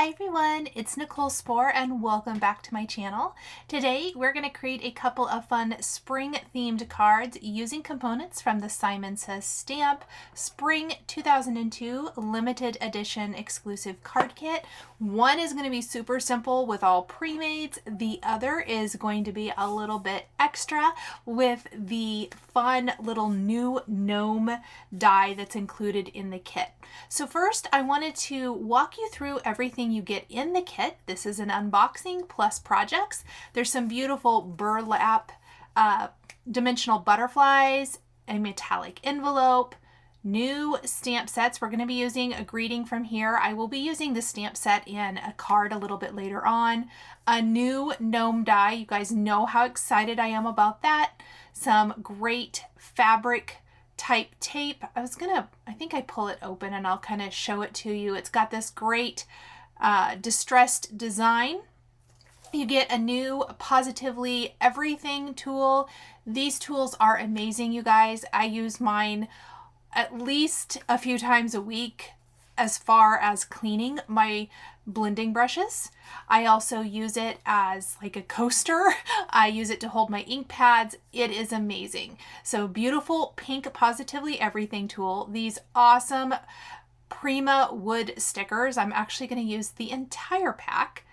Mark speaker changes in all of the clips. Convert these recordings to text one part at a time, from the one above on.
Speaker 1: Hi everyone, it's Nicole Spohr and welcome back to my channel. Today we're going to create a couple of fun spring themed cards using components from the Simon Says Stamp Spring 2002 limited edition exclusive card kit. One is going to be super simple with all pre-mades. The other is going to be a little bit extra with the fun little new Gnome die that's included in the kit. So first I wanted to walk you through everything you get in the kit. This is an unboxing plus projects. There's some beautiful burlap dimensional butterflies, a metallic envelope, new stamp sets. We're going to be using a greeting from here. I will be using the stamp set in a card a little bit later on. A new Gnome die. You guys know how excited I am about that. Some great fabric type tape. I think I pull it open and I'll kind of show it to you. It's got this great distressed design. You get a new Pawsitively everything tool. These tools are amazing, you guys. I use mine at least a few times a week as far as cleaning my blending brushes. I also use it as like a coaster. I use it to hold my ink pads. It is amazing. So beautiful pink Pawsitively everything tool. These awesome Prima wood stickers. I'm actually going to use the entire pack.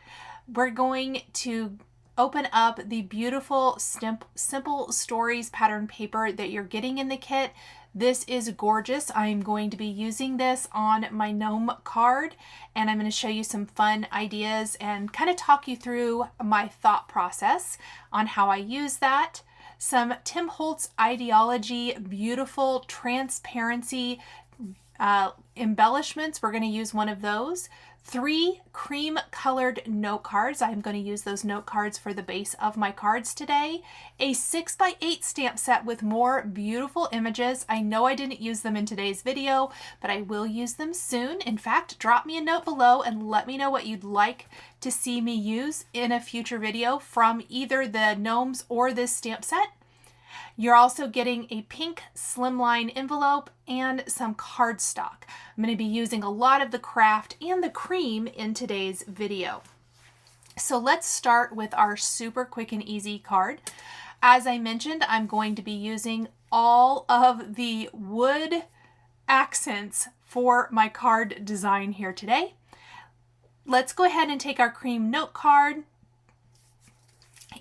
Speaker 1: We're going to open up the beautiful Simple Stories pattern paper that you're getting in the kit. This is gorgeous. I'm going to be using this on my Gnome card, and I'm going to show you some fun ideas and kind of talk you through my thought process on how I use that. Some Tim Holtz Idea-ology beautiful transparency embellishments. We're going to use one of those. 3 cream colored note cards. I'm going to use those note cards for the base of my cards today. A 6x8 stamp set with more beautiful images. I know I didn't use them in today's video, but I will use them soon. In fact, drop me a note below and let me know what you'd like to see me use in a future video from either the gnomes or this stamp set. You're also getting a pink slimline envelope and some cardstock. I'm going to be using a lot of the craft and the cream in today's video. So let's start with our super quick and easy card. As I mentioned, I'm going to be using all of the wood accents for my card design here today. Let's go ahead and take our cream note card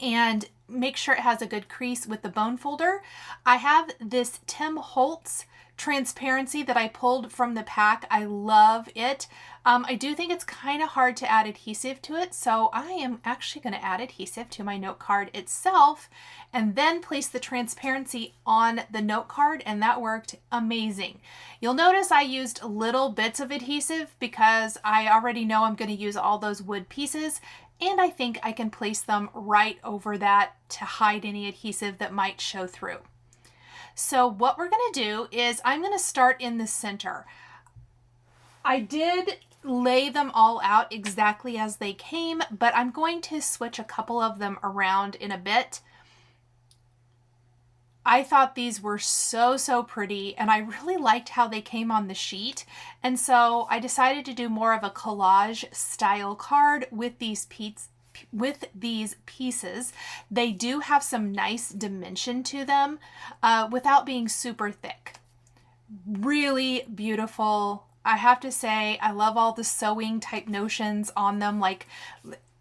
Speaker 1: and make sure it has a good crease with the bone folder. I have this Tim Holtz transparency that I pulled from the pack. I love it. I do think it's kind of hard to add adhesive to it, so I am actually going to add adhesive to my note card itself and then place the transparency on the note card, and that worked amazing. You'll notice I used little bits of adhesive because I already know I'm going to use all those wood pieces, and I think I can place them right over that to hide any adhesive that might show through. So what we're going to do is I'm going to start in the center. I did lay them all out exactly as they came, but I'm going to switch a couple of them around in a bit. I thought these were so pretty, and I really liked how they came on the sheet. And so I decided to do more of a collage style card with these pieces. They do have some nice dimension to them without being super thick. Really beautiful. I have to say, I love all the sewing type notions on them, like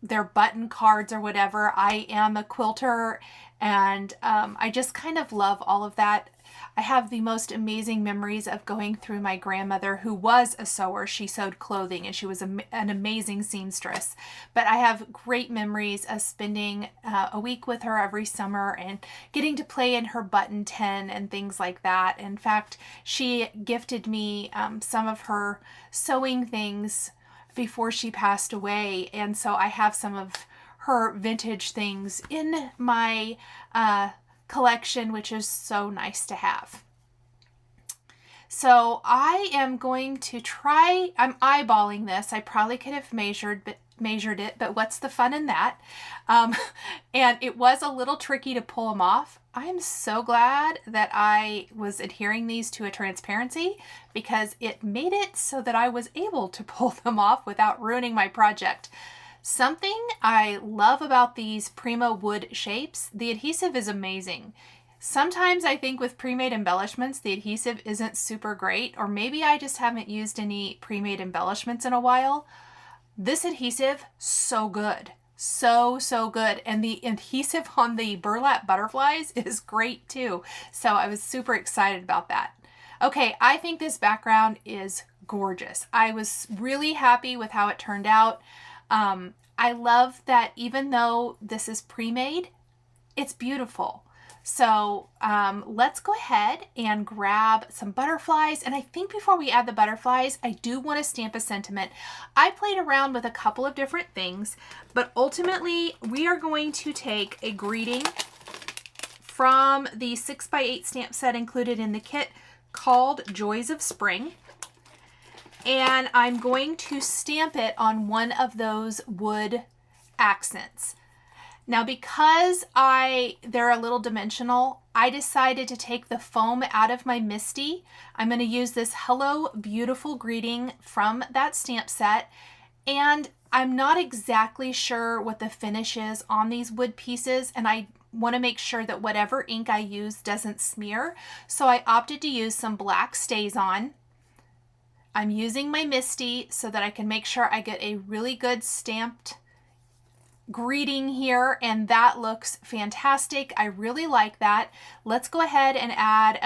Speaker 1: their button cards or whatever. I am a quilter, and I just kind of love all of that. I have the most amazing memories of going through my grandmother, who was a sewer. She sewed clothing and she was an amazing seamstress. But I have great memories of spending a week with her every summer and getting to play in her button tin and things like that. In fact, she gifted me some of her sewing things before she passed away. And so I have some of her vintage things in my collection, which is so nice to have. So I am going to try, I'm eyeballing this. I probably could have measured measured it, but what's the fun in that? And it was a little tricky to pull them off. I'm so glad that I was adhering these to a transparency, because it made it so that I was able to pull them off without ruining my project. Something I love about these Prima wood shapes, the adhesive is amazing. Sometimes I think with pre-made embellishments, the adhesive isn't super great, or maybe I just haven't used any pre-made embellishments in a while. This adhesive, so good. So good. And the adhesive on the burlap butterflies is great too. So I was super excited about that. Okay, I think this background is gorgeous. I was really happy with how it turned out. I love that even though this is pre-made, it's beautiful. So let's go ahead and grab some butterflies. And I think before we add the butterflies, I do want to stamp a sentiment. I played around with a couple of different things, but ultimately we are going to take a greeting from the 6x8 stamp set included in the kit called Joys of Spring. And I'm going to stamp it on one of those wood accents. Now, because they're a little dimensional, I decided to take the foam out of my MISTI. I'm going to use this Hello Beautiful greeting from that stamp set. And I'm not exactly sure what the finish is on these wood pieces, and I want to make sure that whatever ink I use doesn't smear. So I opted to use some black StazOn. I'm using my MISTI so that I can make sure I get a really good stamped greeting here, and that looks fantastic. I really like that. Let's go ahead and add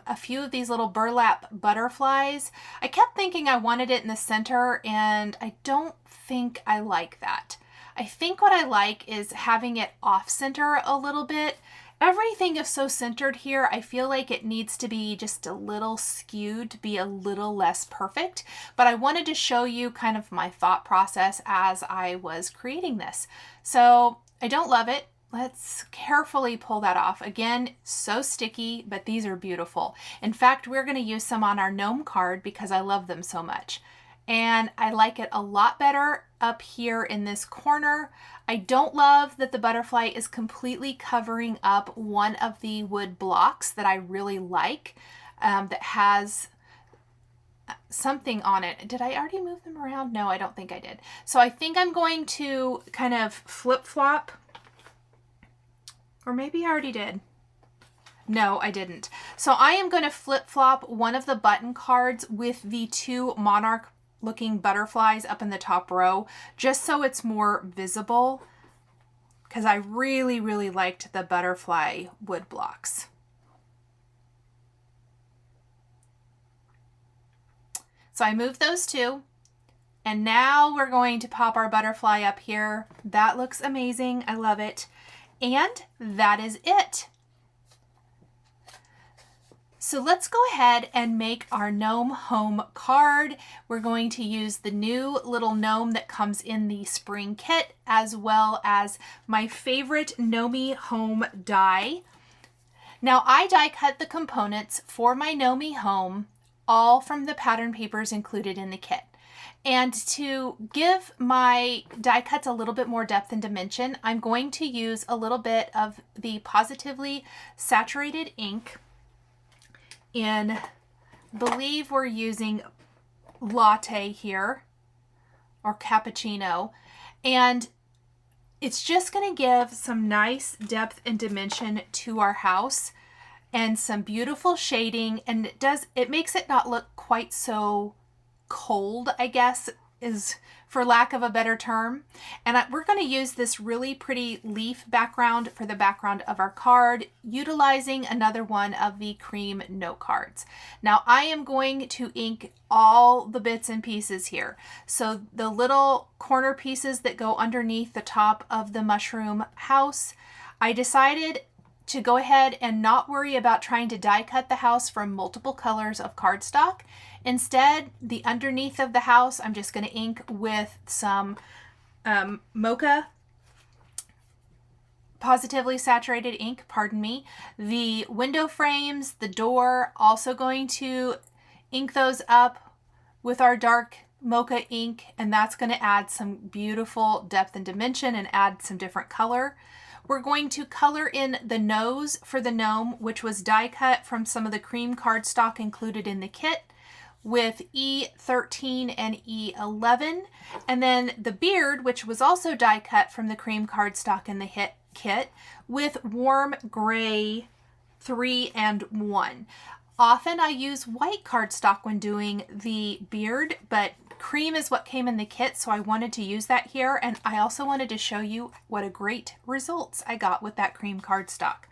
Speaker 1: a few of these little burlap butterflies. I kept thinking I wanted it in the center, and I don't think I like that. I think what I like is having it off center a little bit. Everything is so centered here, I feel like it needs to be just a little skewed to be a little less perfect, but I wanted to show you kind of my thought process as I was creating this. So I don't love it. Let's carefully pull that off. Again, so sticky, but these are beautiful. In fact, we're going to use some on our Gnome card because I love them so much. And I like it a lot better up here in this corner. I don't love that the butterfly is completely covering up one of the wood blocks that I really like, that has something on it. Did I already move them around? No, I don't think I did. So I think I'm going to kind of flip-flop, or maybe I already did. No, I didn't. So I am going to flip-flop one of the button cards with the two monarch looking butterflies up in the top row, just so it's more visible, because I really liked the butterfly wood blocks. So I moved those two, and now we're going to pop our butterfly up here. That looks amazing. I love it. And that is it. So let's go ahead and make our Gnome home card. We're going to use the new little gnome that comes in the spring kit, as well as my favorite GNOMIE home die. Now I die cut the components for my GNOMIE home, all from the pattern papers included in the kit. And to give my die cuts a little bit more depth and dimension, I'm going to use a little bit of the Pawsitively saturated ink. I believe we're using LATTE here, or CAPPUCCINO, and it's just going to give some nice depth and dimension to our house and some beautiful shading, and it makes it not look quite so cold, I guess, is for lack of a better term. And we're going to use this really pretty leaf background for the background of our card, utilizing another one of the cream note cards. Now I am going to ink all the bits and pieces here. So the little corner pieces that go underneath the top of the mushroom house, I decided to go ahead and not worry about trying to die cut the house from multiple colors of cardstock. Instead, the underneath of the house, I'm just going to ink with some MoCha Pawsitively saturated ink, pardon me. The window frames, the door, also going to ink those up with our dark MoCha ink, and that's going to add some beautiful depth and dimension and add some different color. We're going to color in the nose for the gnome, which was die cut from some of the cream cardstock included in the kit, with E13 and E11, and then the beard, which was also die cut from the cream cardstock in the kit, with warm gray 3 and 1. Often I use white cardstock when doing the beard, but cream is what came in the kit, so I wanted to use that here, and I also wanted to show you what a great results I got with that cream cardstock.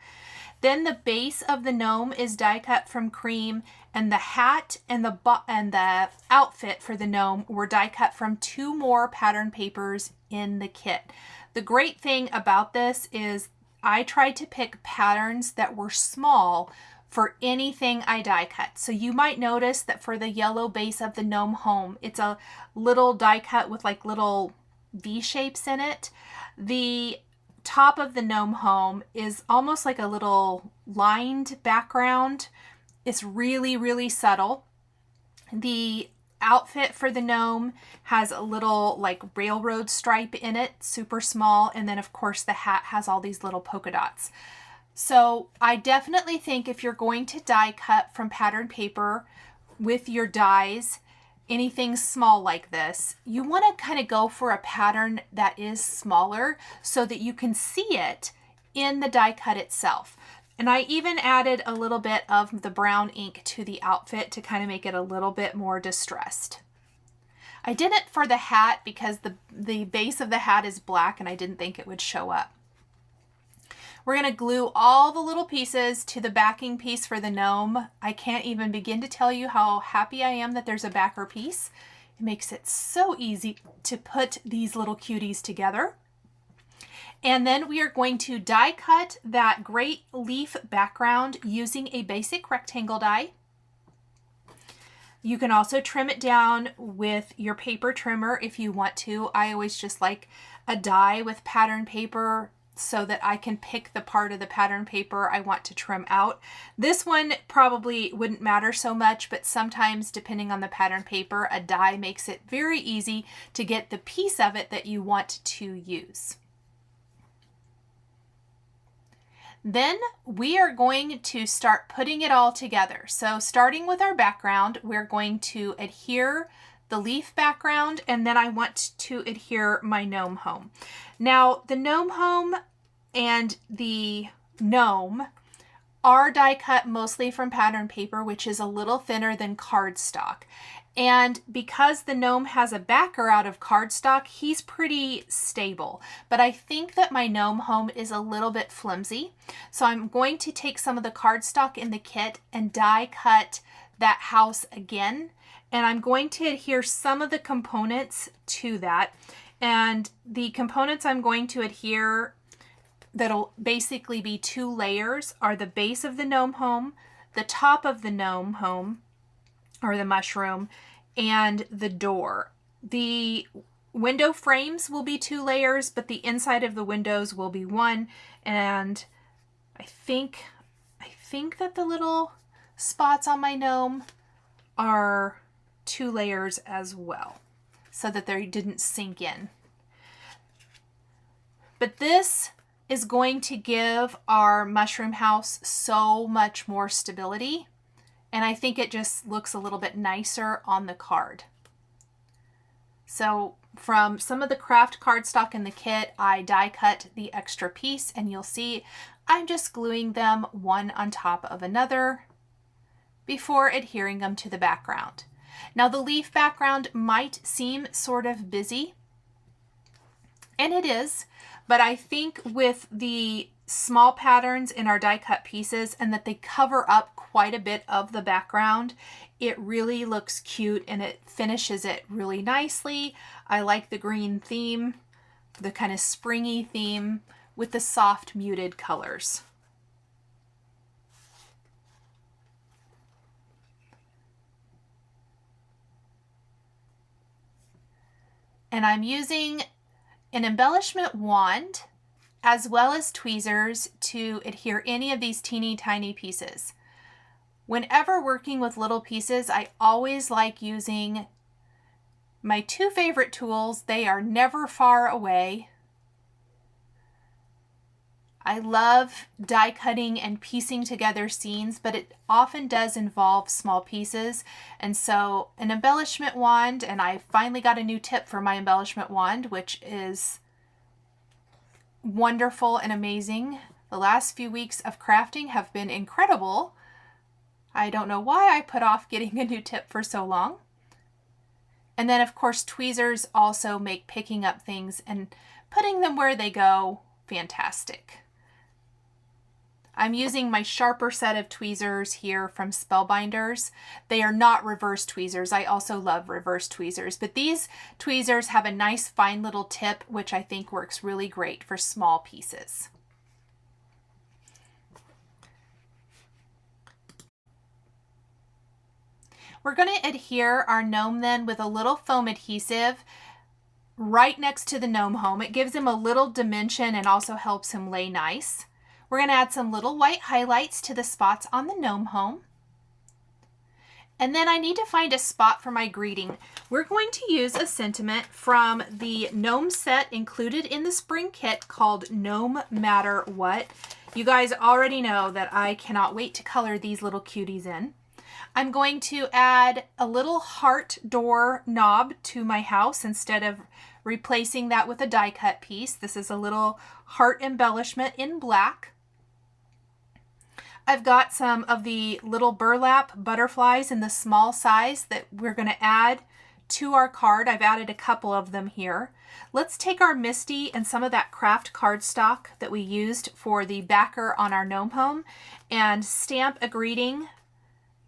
Speaker 1: Then the base of the gnome is die cut from cream, and the hat and the outfit for the gnome were die cut from 2 more pattern papers in the kit. The great thing about this is I tried to pick patterns that were small for anything I die cut. So you might notice that for the yellow base of the gnome home, it's a little die cut with like little V shapes in it. The top of the gnome home is almost like a little lined background. It's really, really subtle. The outfit for the gnome has a little like railroad stripe in it, super small. And then of course the hat has all these little polka dots. So I definitely think if you're going to die cut from pattern paper with your dies, anything small like this, you want to kind of go for a pattern that is smaller so that you can see it in the die cut itself. And I even added a little bit of the brown ink to the outfit to kind of make it a little bit more distressed. I did it for the hat because the base of the hat is black and I didn't think it would show up. We're going to glue all the little pieces to the backing piece for the gnome. I can't even begin to tell you how happy I am that there's a backer piece. It makes it so easy to put these little cuties together. And then we are going to die cut that great leaf background using a basic rectangle die. You can also trim it down with your paper trimmer if you want to. I always just like a die with pattern paper so that I can pick the part of the pattern paper I want to trim out. This one probably wouldn't matter so much, but sometimes depending on the pattern paper, a die makes it very easy to get the piece of it that you want to use. Then we are going to start putting it all together. So starting with our background, we're going to adhere the leaf background, and then I want to adhere my gnome home. Now, the gnome home and the gnome are die cut mostly from pattern paper, which is a little thinner than cardstock. And because the gnome has a backer out of cardstock, he's pretty stable. But I think that my gnome home is a little bit flimsy. So I'm going to take some of the cardstock in the kit and die cut that house again. And I'm going to adhere some of the components to that. And the components I'm going to adhere that'll basically be 2 layers are the base of the gnome home, the top of the gnome home, or the mushroom, and the door. The window frames will be 2 layers, but the inside of the windows will be 1. And I think that the little spots on my gnome are 2 layers as well, so that they didn't sink in. But this is going to give our mushroom house so much more stability, and I think it just looks a little bit nicer on the card. So from some of the craft cardstock in the kit, I die cut the extra piece, and you'll see I'm just gluing them one on top of another before adhering them to the background. Now the leaf background might seem sort of busy, and it is, but I think with the small patterns in our die cut pieces and that they cover up quite a bit of the background, it really looks cute and it finishes it really nicely. I like the green theme, the kind of springy theme with the soft muted colors. And I'm using an embellishment wand as well as tweezers to adhere any of these teeny tiny pieces. Whenever working with little pieces, I always like using my two favorite tools. They are never far away. I love die cutting and piecing together scenes, but it often does involve small pieces. And so an embellishment wand, and I finally got a new tip for my embellishment wand, which is wonderful and amazing. The last few weeks of crafting have been incredible. I don't know why I put off getting a new tip for so long. And then of course tweezers also make picking up things and putting them where they go fantastic. I'm using my sharper set of tweezers here from Spellbinders. They are not reverse tweezers. I also love reverse tweezers, but these tweezers have a nice fine little tip, which I think works really great for small pieces. We're going to adhere our gnome then with a little foam adhesive right next to the gnome home. It gives him a little dimension and also helps him lay nice. We're going to add some little white highlights to the spots on the gnome home. And then I need to find a spot for my greeting. We're going to use a sentiment from the gnome set included in the spring kit called No Matter What. You guys already know that I cannot wait to color these little cuties in. I'm going to add a little heart door knob to my house instead of replacing that with a die cut piece. This is a little heart embellishment in black. I've got some of the little burlap butterflies in the small size that we're going to add to our card. I've added a couple of them here. Let's take our Misty and some of that craft cardstock that we used for the backer on our gnome home and stamp a greeting.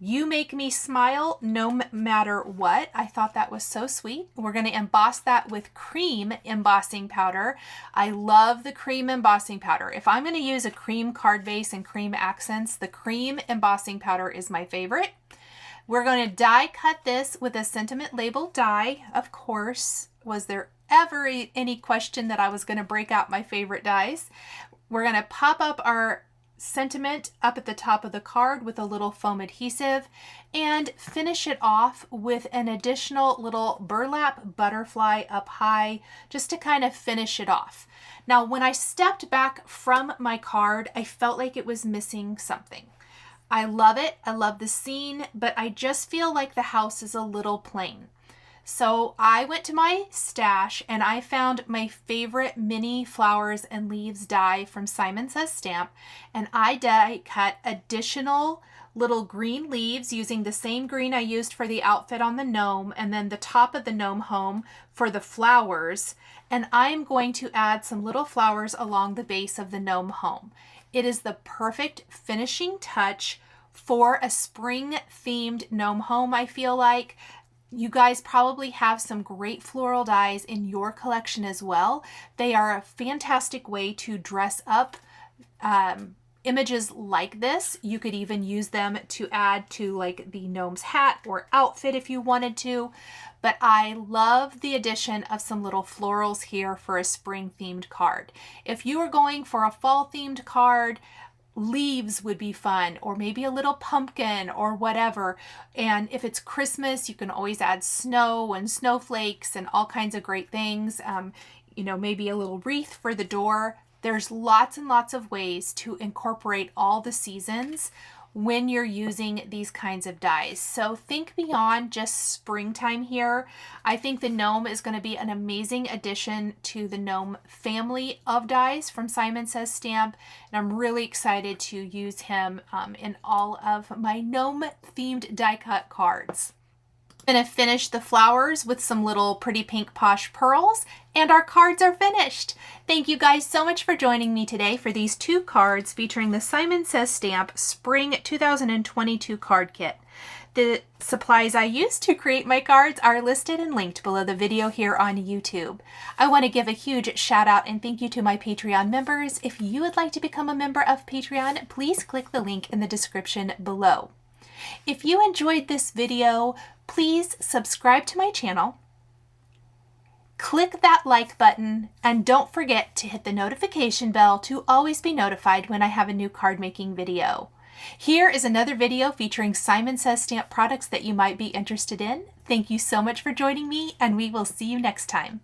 Speaker 1: You make me smile no matter what. I thought that was so sweet. We're going to emboss that with cream embossing powder. I love the cream embossing powder. If I'm going to use a cream card base and cream accents, the cream embossing powder is my favorite. We're going to die cut this with a sentiment label die. Of course, was there ever any question that I was going to break out my favorite dies? We're going to pop up our sentiment up at the top of the card with a little foam adhesive and finish it off with an additional little burlap butterfly up high just to kind of finish it off. Now, when I stepped back from my card, I felt like it was missing something. I love it. I love the scene, but I just feel like the house is a little plain. So I went to my stash and I found my favorite mini flowers and leaves die from Simon Says Stamp, and I die cut additional little green leaves using the same green I used for the outfit on the gnome and then the top of the gnome home for the flowers, and I'm going to add some little flowers along the base of the gnome home. It is the perfect finishing touch for a spring themed gnome home, I feel like. You guys probably have some great floral dies in your collection as well. They are a fantastic way to dress up images like this. You could even use them to add to like the gnome's hat or outfit if you wanted to. But I love the addition of some little florals here for a spring themed card. If you are going for a fall themed card, leaves would be fun, or maybe a little pumpkin or whatever. And if it's Christmas, you can always add snow and snowflakes and all kinds of great things. You know, maybe a little wreath for the door. There's lots and lots of ways to incorporate all the seasons when you're using these kinds of dies. So think beyond just springtime here. I think the gnome is going to be an amazing addition to the gnome family of dies from Simon Says Stamp, and I'm really excited to use him in all of my gnome themed die cut cards. I'm going to finish the flowers with some little pretty pink posh pearls, and our cards are finished. Thank you guys so much for joining me today for these two cards featuring the Simon Says Stamp Spring 2022 card kit. The supplies I used to create my cards are listed and linked below the video here on YouTube. I want to give a huge shout out and thank you to my Patreon members. If you would like to become a member of Patreon, please click the link in the description below. If you enjoyed this video, please subscribe to my channel, click that like button, and don't forget to hit the notification bell to always be notified when I have a new card making video. Here is another video featuring Simon Says stamp products that you might be interested in. Thank you so much for joining me, and we will see you next time.